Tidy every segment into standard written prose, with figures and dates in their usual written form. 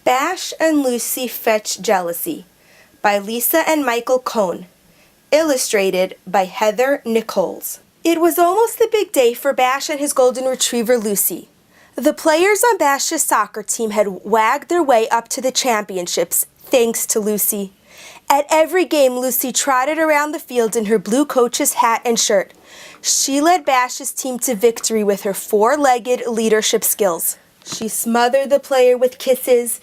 Bash and Lucy Fetch Jealousy by Lisa and Michael Cohn. Illustrated by Heather Nichols. It was almost the big day for Bash and his golden retriever Lucy. The players on Bash's soccer team had wagged their way up to the championships, thanks to Lucy. At every game, Lucy trotted around the field in her blue coach's hat and shirt. She led Bash's team to victory with her four-legged leadership skills. She smothered the player with kisses,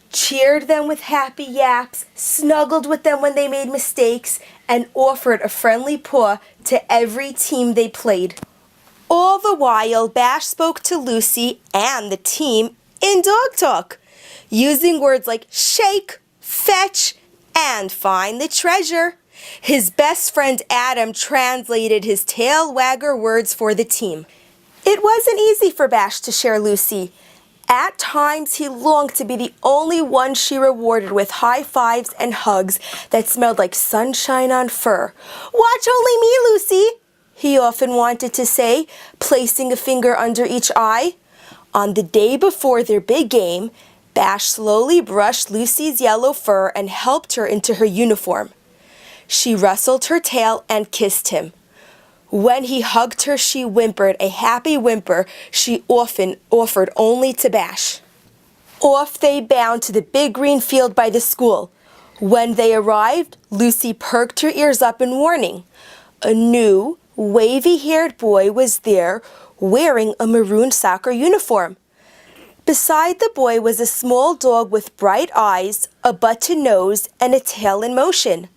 cheered them with happy yaps, snuggled with them when they made mistakes, and offered a friendly paw to every team they played. All the while, Bash spoke to Lucy and the team in dog talk, using words like shake, fetch, and find the treasure. His best friend Adam translated his tail wagger words for the team. It wasn't easy for Bash to share Lucy. At times, he longed to be the only one she rewarded with high fives and hugs that smelled like sunshine on fur. "Watch only me, Lucy," he often wanted to say, placing a finger under each eye. On the day before their big game, Bash slowly brushed Lucy's yellow fur and helped her into her uniform. She rustled her tail and kissed him. When he hugged her, she whimpered, a happy whimper she often offered only to Bash. Off they bound to the big green field by the school. When they arrived, Lucy perked her ears up in warning. A new, wavy-haired boy was there wearing a maroon soccer uniform. Beside the boy was a small dog with bright eyes, a button nose, and a tail in motion.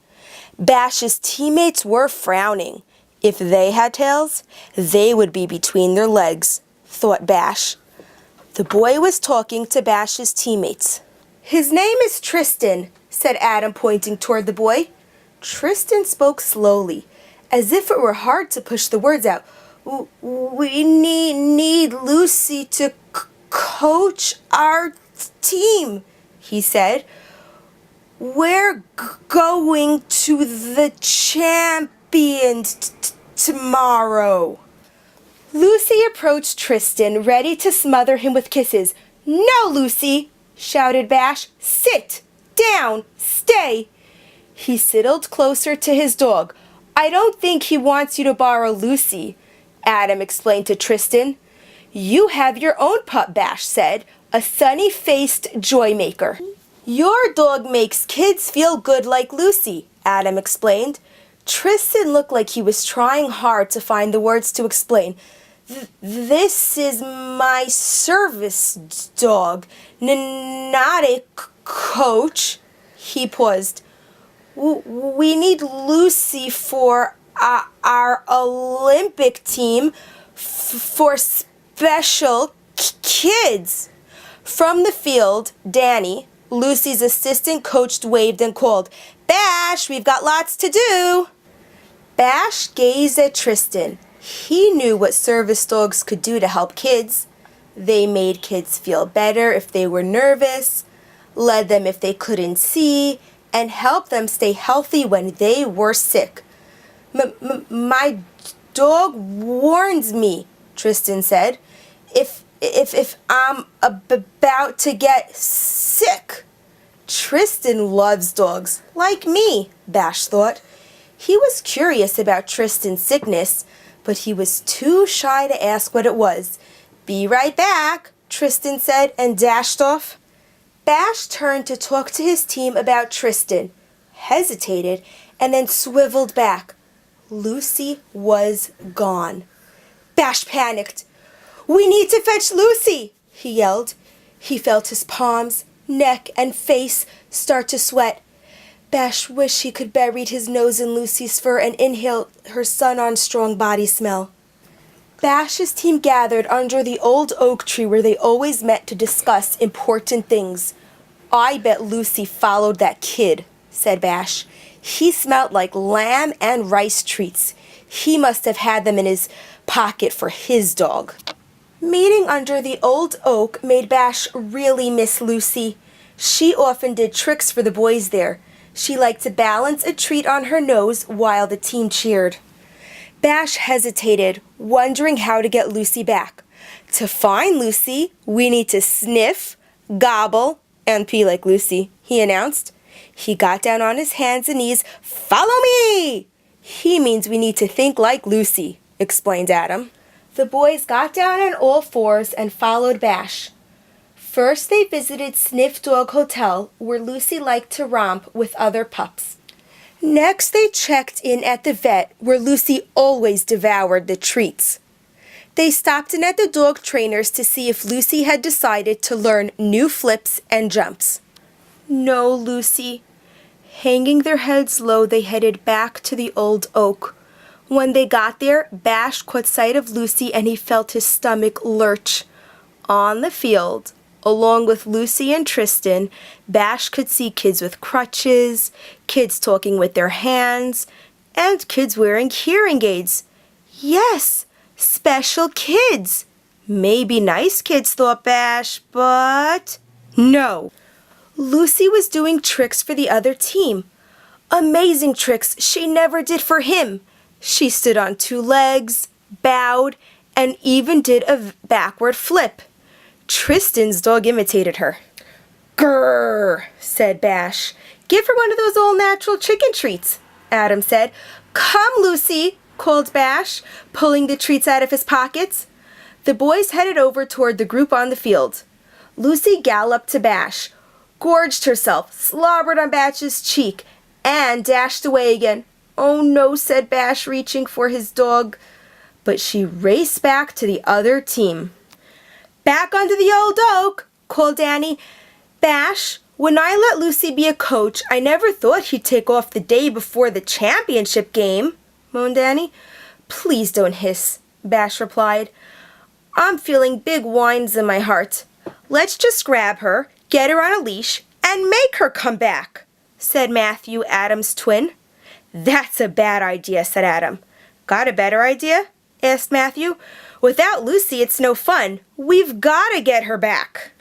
Bash's teammates were frowning. If they had tails, they would be between their legs, thought Bash. The boy was talking to Bash's teammates. "His name is Tristan," said Adam, pointing toward the boy. Tristan spoke slowly, as if it were hard to push the words out. "We need Lucy to coach our team," he said. "We're going to the champions tomorrow." Lucy approached Tristan, ready to smother him with kisses. "No, Lucy," shouted Bash. "Sit down, stay." He sidled closer to his dog. "I don't think he wants you to borrow Lucy," Adam explained to Tristan. "You have your own pup," Bash said, a sunny-faced joy maker. "Your dog makes kids feel good like Lucy," Adam explained. Tristan looked like he was trying hard to find the words to explain. "This is my service dog, not a coach." He paused. "We need Lucy for our Olympic team, for special kids." From the field, Danny, Lucy's assistant coach, waved and called, "Bash, we've got lots to do." Bash gazed at Tristan. He knew what service dogs could do to help kids. They made kids feel better if they were nervous, led them if they couldn't see, and helped them stay healthy when they were sick. My dog warns me," Tristan said, if I'm about to get sick." Tristan loves dogs, like me, Bash thought. He was curious about Tristan's sickness, but he was too shy to ask what it was. "Be right back," Tristan said, and dashed off. Bash turned to talk to his team about Tristan, hesitated, and then swiveled back. Lucy was gone. Bash panicked. "We need to fetch Lucy," he yelled. He felt his palms, neck, and face start to sweat. Bash wished he could bury his nose in Lucy's fur and inhale her sun-on-strong body smell. Bash's team gathered under the old oak tree where they always met to discuss important things. "I bet Lucy followed that kid," said Bash. "He smelled like lamb and rice treats. He must have had them in his pocket for his dog." Meeting under the old oak made Bash really miss Lucy. She often did tricks for the boys there. She liked to balance a treat on her nose while the team cheered. Bash hesitated, wondering how to get Lucy back. To find Lucy, we need to sniff, gobble, And pee like Lucy, he announced. He got down on his hands and knees. Follow me! He means we need to think like Lucy, explained Adam. The boys got down on all fours and followed Bash. First they visited Sniff Dog Hotel, where Lucy liked to romp with other pups. Next they checked in at the vet, where Lucy always devoured the treats. They stopped in at the dog trainer's to see if Lucy had decided to learn new flips and jumps. No, Lucy. Hanging their heads low, they headed back to the old oak. When they got there, Bash caught sight of Lucy and he felt his stomach lurch. On the field, along with Lucy and Tristan, Bash could see kids with crutches, kids talking with their hands, and kids wearing hearing aids. Yes, special kids. Maybe nice kids, thought Bash, but no. Lucy was doing tricks for the other team. Amazing tricks she never did for him. She stood on two legs, bowed, and even did a backward flip. Tristan's dog imitated her. Grrr, said Bash. Give her one of those all-natural chicken treats, Adam said. Come, Lucy, called Bash, pulling the treats out of his pockets. The boys headed over toward the group on the field. Lucy galloped to Bash, gorged herself, slobbered on Bash's cheek, and dashed away again. Oh no, said Bash, reaching for his dog. But she raced back to the other team. Back onto the old oak, called Danny. Bash, when I let Lucy be a coach, I never thought he'd take off the day before the championship game, moaned Danny. Please don't hiss, Bash replied. I'm feeling big whines in my heart. Let's just grab her, get her on a leash, and make her come back, said Matthew, Adam's twin. That's a bad idea, said Adam. Got a better idea? Asked Matthew. Without Lucy, it's no fun. We've got to get her back.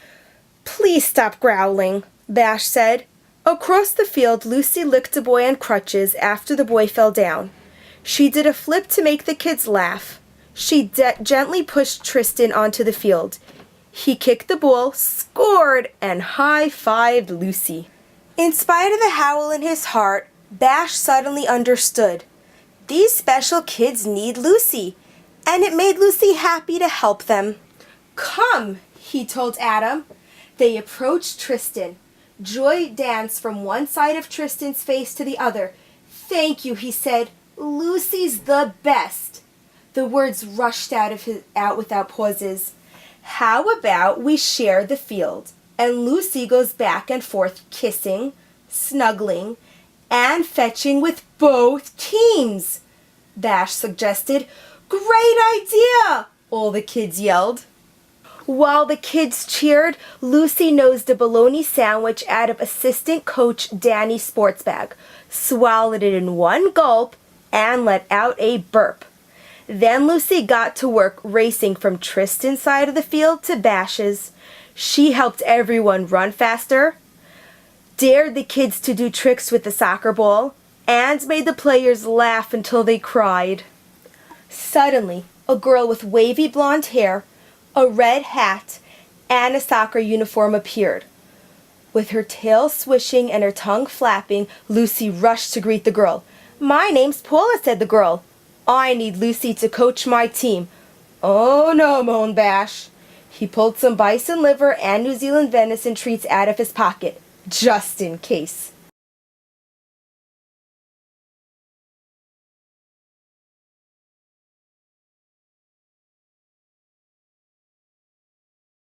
Please stop growling, Bash said. Across the field, Lucy licked a boy on crutches after the boy fell down. She did a flip to make the kids laugh. She gently pushed Tristan onto the field. He kicked the ball, scored, and high-fived Lucy. In spite of the howl in his heart, Bash suddenly understood. These special kids need Lucy, and it made Lucy happy to help them. Come, he told Adam. They approached Tristan. Joy danced from one side of Tristan's face to the other. Thank you, he said. Lucy's the best. The words rushed out without pauses. How about we share the field, and Lucy goes back and forth kissing, snuggling, and fetching with both teams, Bash suggested. Great idea, all the kids yelled. While the kids cheered, Lucy nosed a bologna sandwich out of assistant coach Danny's sports bag, swallowed it in one gulp, and let out a burp. Then Lucy got to work racing from Tristan's side of the field to Bash's. She helped everyone run faster, dared the kids to do tricks with the soccer ball, and made the players laugh until they cried. Suddenly, a girl with wavy blonde hair, a red hat, and a soccer uniform appeared. With her tail swishing and her tongue flapping, Lucy rushed to greet the girl. My name's Paula, said the girl. I need Lucy to coach my team. Oh no, moaned Bash. He pulled some bison liver and New Zealand venison treats out of his pocket, just in case.